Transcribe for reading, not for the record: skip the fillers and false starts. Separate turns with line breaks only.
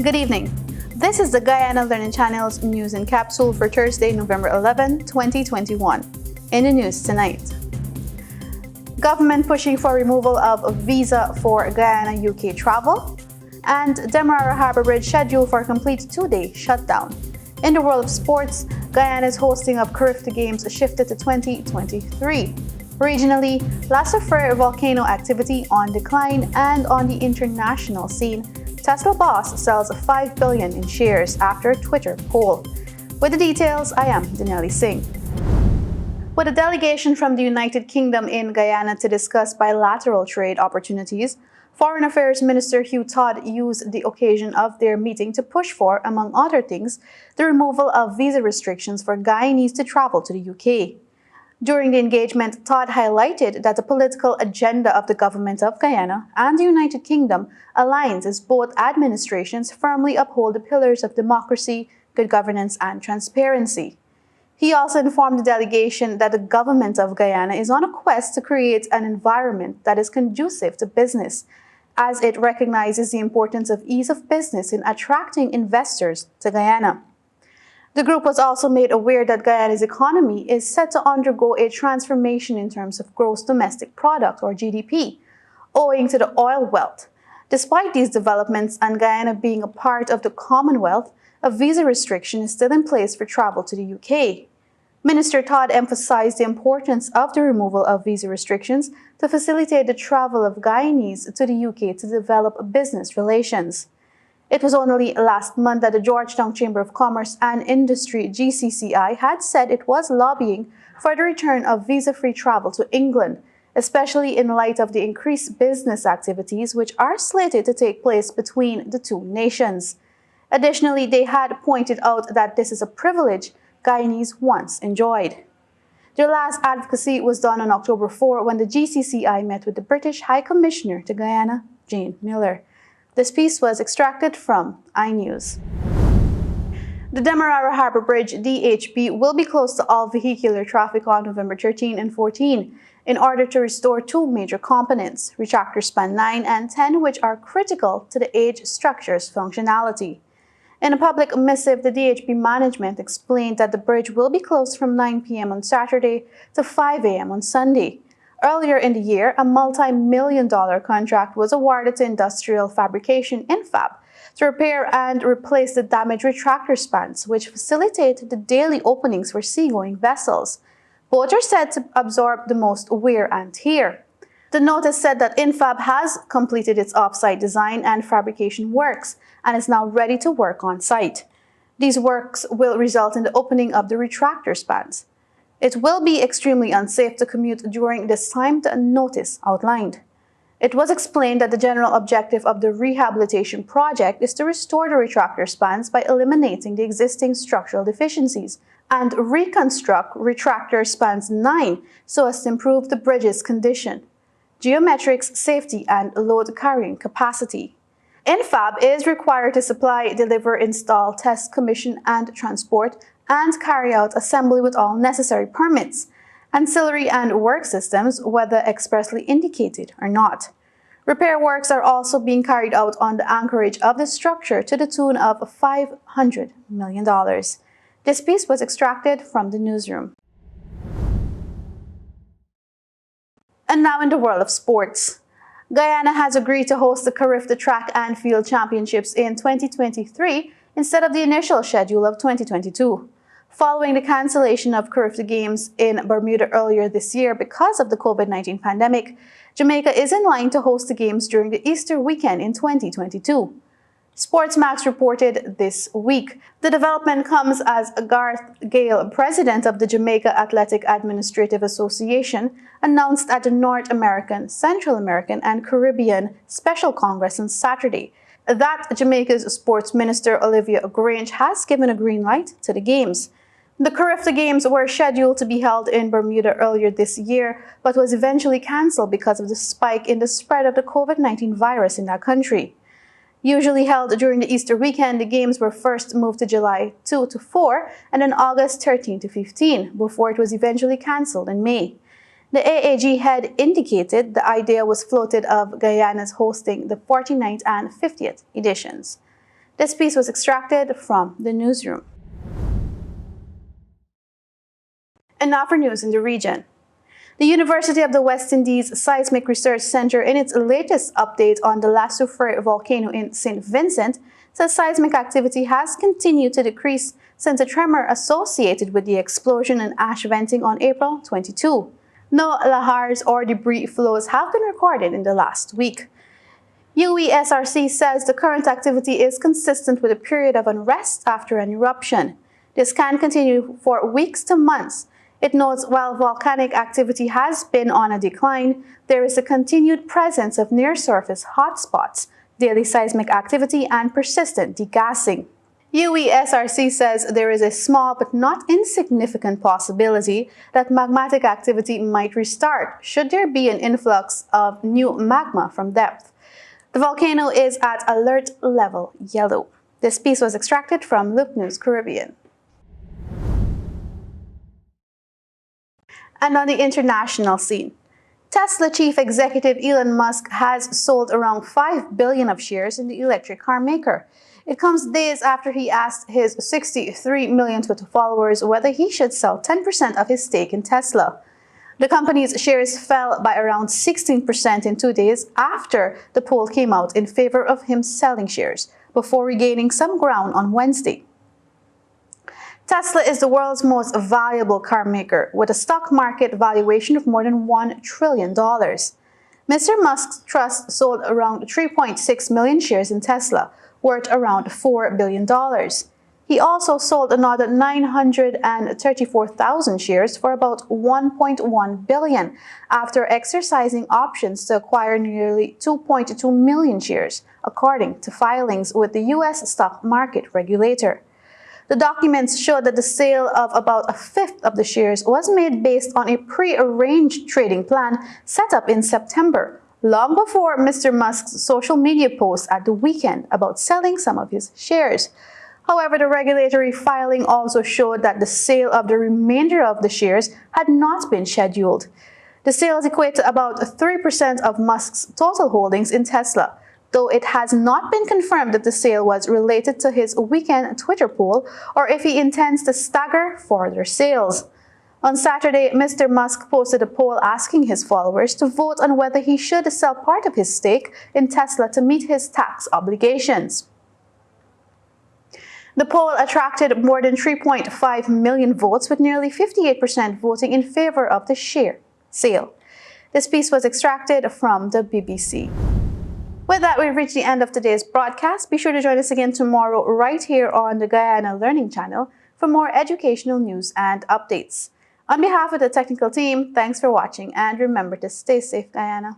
Good evening. This is the Guyana Learning Channel's news in capsule for Thursday, November 11, 2021. In the news tonight, government pushing for removal of a visa for Guyana-UK travel, and Demerara Harbour Bridge scheduled for a complete 2-day shutdown. In the world of sports, Guyana's hosting of Carifta Games shifted to 2023. Regionally, Lassafre volcano activity on decline, and on the international scene, Tesla boss sells $5 billion in shares after a Twitter poll. With the details, I am Danelli Singh. With a delegation from the United Kingdom in Guyana to discuss bilateral trade opportunities, Foreign Affairs Minister Hugh Todd used the occasion of their meeting to push for, among other things, the removal of visa restrictions for Guyanese to travel to the UK. During the engagement, Todd highlighted that the political agenda of the government of Guyana and the United Kingdom aligns as both administrations firmly uphold the pillars of democracy, good governance, and transparency. He also informed the delegation that the government of Guyana is on a quest to create an environment that is conducive to business, as it recognizes the importance of ease of business in attracting investors to Guyana. The group was also made aware that Guyana's economy is set to undergo a transformation in terms of gross domestic product, or GDP, owing to the oil wealth. Despite these developments and Guyana being a part of the Commonwealth, a visa restriction is still in place for travel to the UK. Minister Todd emphasized the importance of the removal of visa restrictions to facilitate the travel of Guyanese to the UK to develop business relations. It was only last month that the Georgetown Chamber of Commerce and Industry (GCCI) had said it was lobbying for the return of visa-free travel to England, especially in light of the increased business activities which are slated to take place between the two nations. Additionally, they had pointed out that this is a privilege Guyanese once enjoyed. Their last advocacy was done on October 4 when the GCCI met with the British High Commissioner to Guyana, Jane Miller. This piece was extracted from iNews. The Demerara Harbour Bridge, DHB, will be closed to all vehicular traffic on November 13 and 14 in order to restore two major components, retractor span 9 and 10, which are critical to the age structure's functionality. In a public missive, the DHB management explained that the bridge will be closed from 9 p.m. on Saturday to 5 a.m. on Sunday. Earlier in the year, a multi-million-dollar contract was awarded to Industrial Fabrication (INFAB) to repair and replace the damaged retractor spans, which facilitate the daily openings for seagoing vessels. Both are said to absorb the most wear and tear. The notice said that INFAB has completed its off-site design and fabrication works and is now ready to work on site. These works will result in the opening of the retractor spans. It will be extremely unsafe to commute during this time, the notice outlined. It was explained that the general objective of the rehabilitation project is to restore the retractor spans by eliminating the existing structural deficiencies and reconstruct retractor spans 9 so as to improve the bridge's condition, geometrics, safety, and load carrying capacity. INFAB is required to supply, deliver, install, test, commission, and transport and carry out assembly with all necessary permits, ancillary and work systems, whether expressly indicated or not. Repair works are also being carried out on the anchorage of the structure to the tune of $500 million. This piece was extracted from the newsroom. And now in the world of sports. Guyana has agreed to host the Carifta Track and Field Championships in 2023 instead of the initial schedule of 2022. Following the cancellation of Carifta Games in Bermuda earlier this year because of the COVID-19 pandemic, Jamaica is in line to host the games during the Easter weekend in 2022. Sportsmax reported this week. The development comes as Garth Gale, president of the Jamaica Athletic Administrative Association, announced at the North American, Central American, and Caribbean Special Congress on Saturday that Jamaica's sports minister Olivia Grange has given a green light to the games. The Carifta Games were scheduled to be held in Bermuda earlier this year, but was eventually cancelled because of the spike in the spread of the COVID-19 virus in that country. Usually held during the Easter weekend, the games were first moved to July 2 to 4 and then August 13 to 15, before it was eventually cancelled in May. The AAG had indicated the idea was floated of Guyana's hosting the 49th and 50th editions. This piece was extracted from the newsroom. And now for news in the region. The University of the West Indies Seismic Research Center, in its latest update on the La Soufrière volcano in St. Vincent, says seismic activity has continued to decrease since a tremor associated with the explosion and ash venting on April 22. No lahars or debris flows have been recorded in the last week. UESRC says the current activity is consistent with a period of unrest after an eruption. This can continue for weeks to months. It notes while volcanic activity has been on a decline, there is a continued presence of near-surface hotspots, daily seismic activity, and persistent degassing. UESRC says there is a small but not insignificant possibility that magmatic activity might restart should there be an influx of new magma from depth. The volcano is at alert level yellow. This piece was extracted from Loop News Caribbean. And on the international scene, Tesla chief executive Elon Musk has sold around 5 billion of shares in the electric car maker. It comes days after he asked his 63 million Twitter followers whether he should sell 10% of his stake in Tesla. The company's shares fell by around 16% in 2 days after the poll came out in favor of him selling shares, before regaining some ground on Wednesday. Tesla is the world's most valuable car maker, with a stock market valuation of more than $1 trillion. Mr. Musk's trust sold around 3.6 million shares in Tesla, worth around $4 billion. He also sold another 934,000 shares for about $1.1 billion after exercising options to acquire nearly 2.2 million shares, according to filings with the U.S. stock market regulator. The documents show that the sale of about a fifth of the shares was made based on a pre-arranged trading plan set up in September, long before Mr. Musk's social media post at the weekend about selling some of his shares. However, the regulatory filing also showed that the sale of the remainder of the shares had not been scheduled. The sales equate to about 3% of Musk's total holdings in Tesla, though it has not been confirmed that the sale was related to his weekend Twitter poll or if he intends to stagger further sales. On Saturday, Mr. Musk posted a poll asking his followers to vote on whether he should sell part of his stake in Tesla to meet his tax obligations. The poll attracted more than 3.5 million votes, with nearly 58% voting in favor of the share sale. This piece was extracted from the BBC. With that, we've reached the end of today's broadcast. Be sure to join us again tomorrow right here on the Guyana Learning Channel for more educational news and updates. On behalf of the technical team, thanks for watching, and remember to stay safe, Guyana.